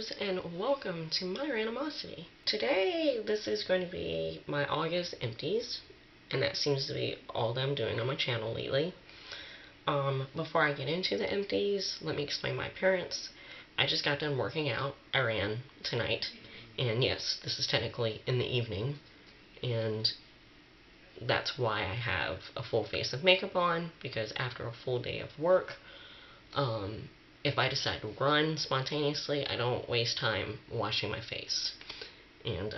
randos, and welcome to my randomosity. Today, this is going to be my August empties, and that seems to be all that I'm doing on my channel lately. Before I get into the empties, let me explain my appearance. I just got done working out. I ran tonight, and yes, this is technically in the evening, and that's why I have a full face of makeup on, because after a full day of work, if I decide to run spontaneously, I don't waste time washing my face. And,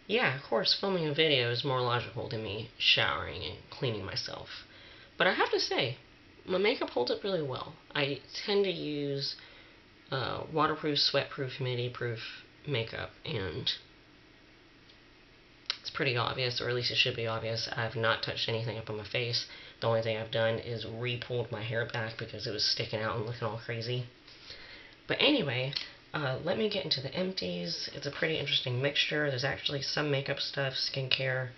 yeah, of course, filming a video is more logical than me showering and cleaning myself. But I have to say, my makeup holds up really well. I tend to use waterproof, sweatproof, humidity-proof makeup, and it's pretty obvious, or at least it should be obvious. I've not touched anything up on my face. The only thing I've done is re-pulled my hair back because it was sticking out and looking all crazy. But anyway, let me get into the empties. It's a pretty interesting mixture. There's actually some makeup stuff, skincare,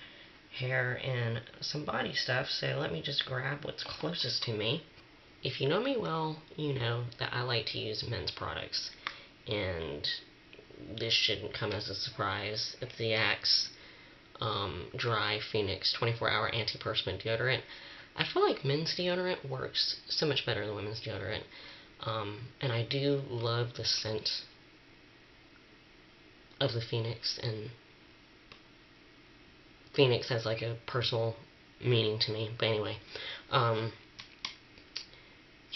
hair, and some body stuff. So let me just grab what's closest to me. If you know me well, you know that I like to use men's products. And this shouldn't come as a surprise. It's the Axe Dry Phoenix 24-hour antiperspirant deodorant. I feel like men's deodorant works so much better than women's deodorant. And I do love the scent of the Phoenix, and Phoenix has like a personal meaning to me. But anyway, yeah,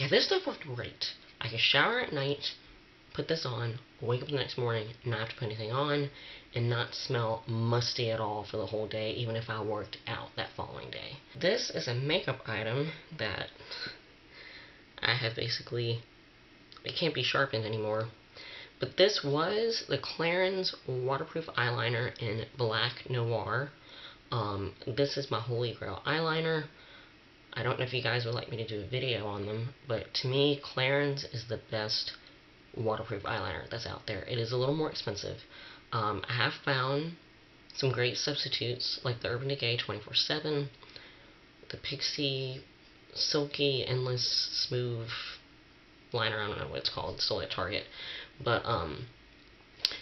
this stuff worked great. I could shower at night, put this on, wake up the next morning, not have to put anything on, and not smell musty at all for the whole day, even if I worked out that following day. This is a makeup item that I have basically, it can't be sharpened anymore, but this was the Clarins waterproof eyeliner in Black Noir. This is my holy grail eyeliner. I don't know if you guys would like me to do a video on them, but to me, Clarins is the best waterproof eyeliner that's out there. It is a little more expensive. I have found some great substitutes, like the Urban Decay 24/7, the Pixie Silky Endless Smooth liner. I don't know what it's called. It's still at Target. But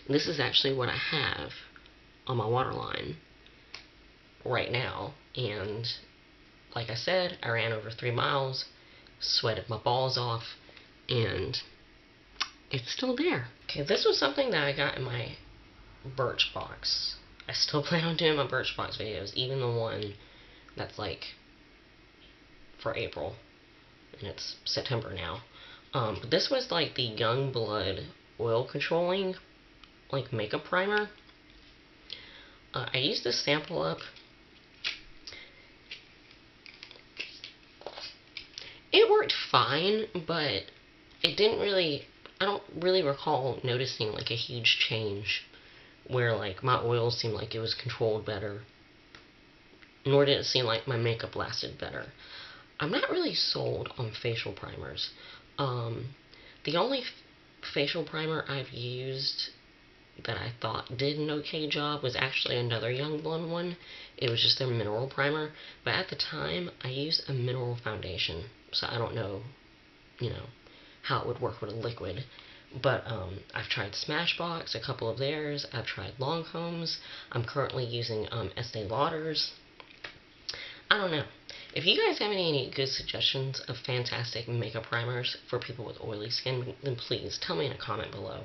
this is actually what I have on my waterline right now. And like I said, I ran over 3 miles, sweated my balls off, and it's still there. Okay, this was something that I got in my Birchbox. I still plan on doing my Birchbox videos, even the one that's like for April, and it's September now. But this was like the Youngblood oil controlling like makeup primer. I used this sample up. It worked fine, but it didn't really, I don't really recall noticing like a huge change where like my oil seemed like it was controlled better, nor did it seem like my makeup lasted better. I'm not really sold on facial primers. The only facial primer I've used that I thought did an okay job was actually another Youngblood one. It was just their mineral primer, but at the time I used a mineral foundation, so I don't know, how it would work with a liquid. But I've tried Smashbox, a couple of theirs. I've tried Lancome's. I'm currently using Estee Lauder's. I don't know. If you guys have any good suggestions of fantastic makeup primers for people with oily skin, then please tell me in a comment below.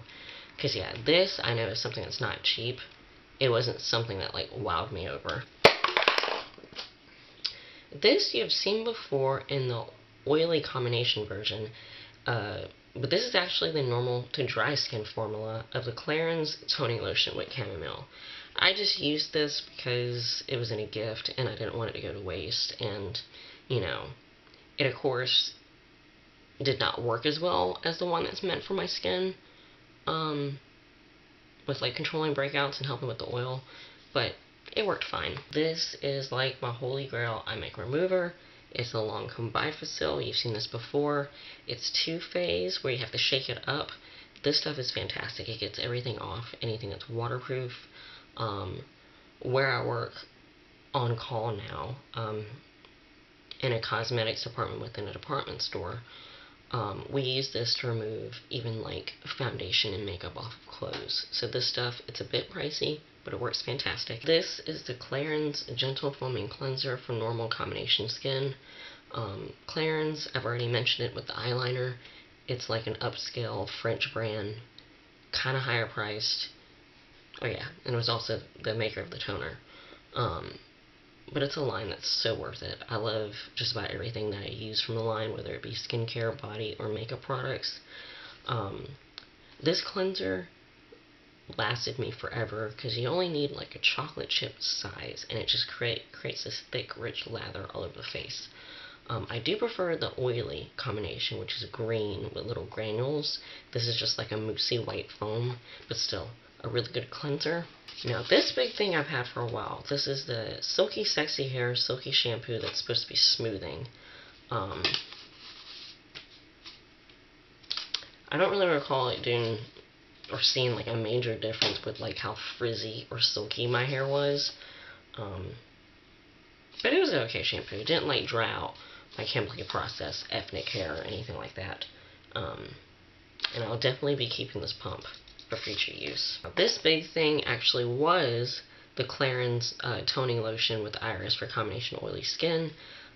Because yeah, this I know is something that's not cheap. It wasn't something that like wowed me over. This you've seen before in the oily combination version. But this is actually the normal to dry skin formula of the Clarins Toning Lotion with Chamomile. I just used this because it was in a gift and I didn't want it to go to waste. And, it of course did not work as well as the one that's meant for my skin. With like controlling breakouts and helping with the oil. But it worked fine. This is like my holy grail eye makeup remover. It's a Lancome Bifacil. You've seen this before. It's 2-phase where you have to shake it up. This stuff is fantastic. It gets everything off, anything that's waterproof. Where I work on call now, in a cosmetics department within a department store, We use this to remove even like foundation and makeup off of clothes. So this stuff, it's a bit pricey, but it works fantastic. This is the Clarins Gentle Foaming Cleanser for normal combination skin. Clarins, I've already mentioned it with the eyeliner. It's like an upscale French brand, kind of higher priced. Oh yeah, and it was also the maker of the toner. But it's a line that's so worth it. I love just about everything that I use from the line, whether it be skincare, body, or makeup products. This cleanser lasted me forever because you only need like a chocolate chip size, and it just creates this thick, rich lather all over the face. I do prefer the oily combination, which is green with little granules. This is just like a moussey white foam, but still a really good cleanser. Now this big thing I've had for a while. This is the Silky Sexy Hair Silky Shampoo that's supposed to be smoothing. I don't really recall it doing or seeing like a major difference with like how frizzy or silky my hair was. But it was an okay shampoo. It didn't like dry out my chemically processed ethnic hair or anything like that. And I'll definitely be keeping this pump for future use. This big thing actually was the Clarins toning lotion with Iris for combination oily skin.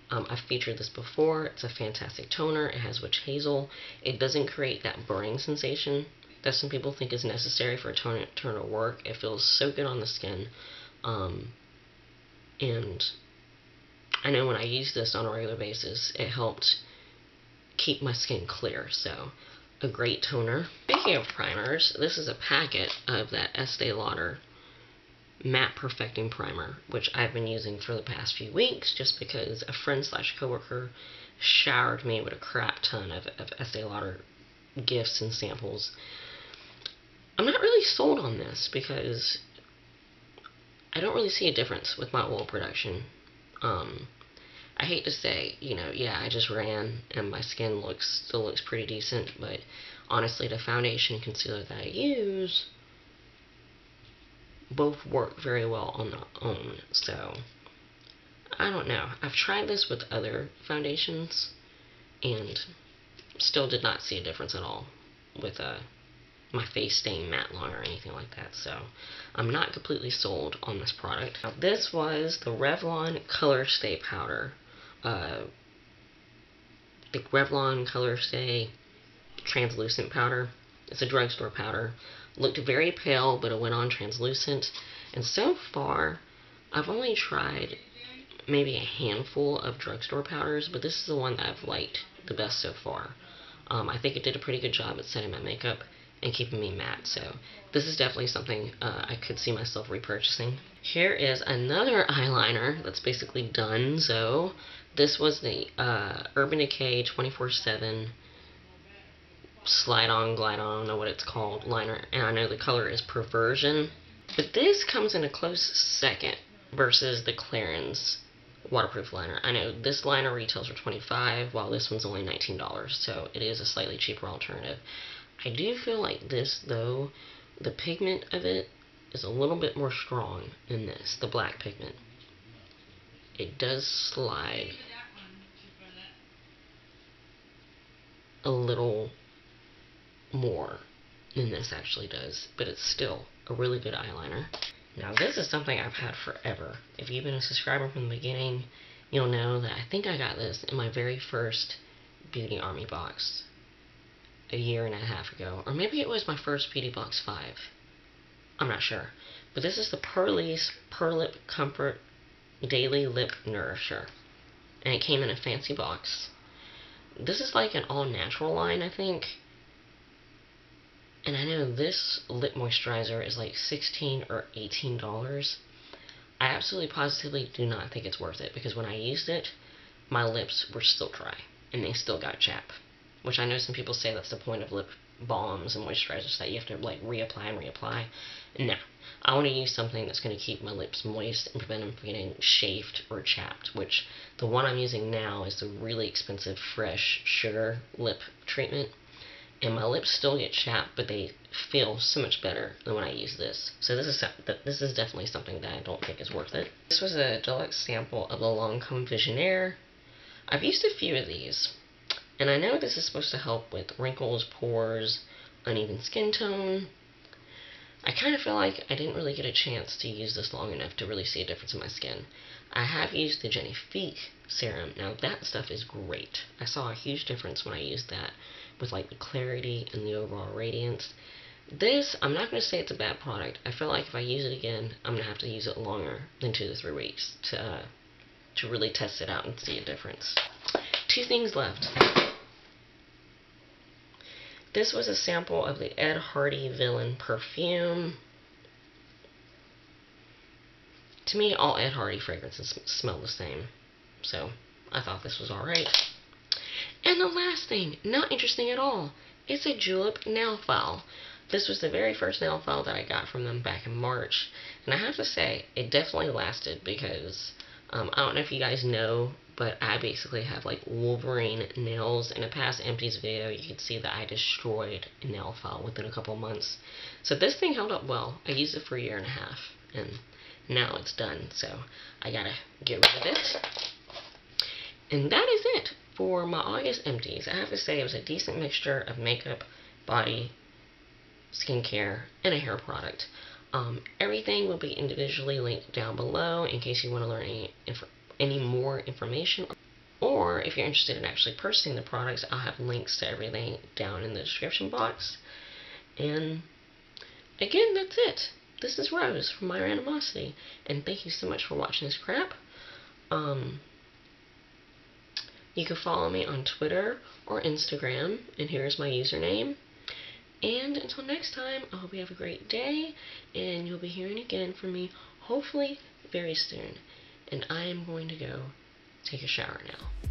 I've featured this before. It's a fantastic toner. It has witch hazel. It doesn't create that burning sensation that some people think is necessary for a toner to work. It feels so good on the skin. And I know when I use this on a regular basis, it helped keep my skin clear. So a great toner. Speaking of primers, this is a packet of that Estee Lauder Matte Perfecting Primer, which I've been using for the past few weeks just because a friend / coworker showered me with a crap ton of Estee Lauder gifts and samples. I'm not really sold on this because I don't really see a difference with my oil production. I hate to say, yeah, I just ran and my skin still looks pretty decent, but honestly, the foundation and concealer that I use both work very well on their own, so I don't know. I've tried this with other foundations and still did not see a difference at all with my face staying matte long or anything like that, so I'm not completely sold on this product. Now, this was the Revlon Color Stay Powder. The Revlon Color Stay translucent powder. It's a drugstore powder. Looked very pale, but it went on translucent. And so far, I've only tried maybe a handful of drugstore powders, but this is the one that I've liked the best so far. I think it did a pretty good job at setting my makeup and keeping me matte, so this is definitely something I could see myself repurchasing. Here is another eyeliner that's basically done. So this was the Urban Decay 24/7 Slide On, Glide On, I don't know what it's called, liner, and I know the color is Perversion. But this comes in a close second versus the Clarins waterproof liner. I know this liner retails for $25, while this one's only $19, so it is a slightly cheaper alternative. I do feel like this, though, the pigment of it is a little bit more strong than this, the black pigment. It does slide a little more than this actually does, but it's still a really good eyeliner. Now, this is something I've had forever. If you've been a subscriber from the beginning, you'll know that I think I got this in my very first Beauty Army box a year and a half ago, or maybe it was my first Beauty Box 5. I'm not sure. But this is the Purlisse Per Lip Comfort Daily Lip Nourisher, and it came in a fancy box. This is like an all-natural line, I think. And I know this lip moisturizer is like $16 or $18. I absolutely positively do not think it's worth it, because when I used it, my lips were still dry, and they still got chapped. Which I know some people say that's the point of lip balms and moisturizers, that you have to like reapply and reapply. No, I want to use something that's going to keep my lips moist and prevent them from getting chafed or chapped, which the one I'm using now is the really expensive Fresh Sugar Lip Treatment. And my lips still get chapped, but they feel so much better than when I use this. So this is definitely something that I don't think is worth it. This was a deluxe sample of the Lancome Visionaire. I've used a few of these, And I know this is supposed to help with wrinkles, pores, uneven skin tone. I kind of feel like I didn't really get a chance to use this long enough to really see a difference in my skin. I have used the Genifique serum. Now that stuff is great. I saw a huge difference when I used that with like the clarity and the overall radiance. This, I'm not going to say it's a bad product. I feel like if I use it again, I'm going to have to use it longer than 2 to 3 weeks to really test it out and see a difference. 2 things left. This was a sample of the Ed Hardy Villain perfume. To me, all Ed Hardy fragrances smell the same, so I thought this was alright. And the last thing, not interesting at all, it's a julep nail file. This was the very first nail file that I got from them back in March, and I have to say, it definitely lasted because, I don't know if you guys know, but I basically have like Wolverine nails. In a past Empties video, you can see that I destroyed a nail file within a couple months. So this thing held up well. I used it for 1.5 years, and now it's done, so I gotta get rid of it. And that is it for my August Empties. I have to say it was a decent mixture of makeup, body, skincare, and a hair product. Everything will be individually linked down below in case you want to learn any more information, or if you're interested in actually purchasing the products, I'll have links to everything down in the description box. And again, that's it. This is Rose from My Randomosity, and thank you so much for watching this crap. You can follow me on Twitter or Instagram, and here's my username. And until next time, I hope you have a great day, and you'll be hearing again from me, hopefully very soon. And I am going to go take a shower now.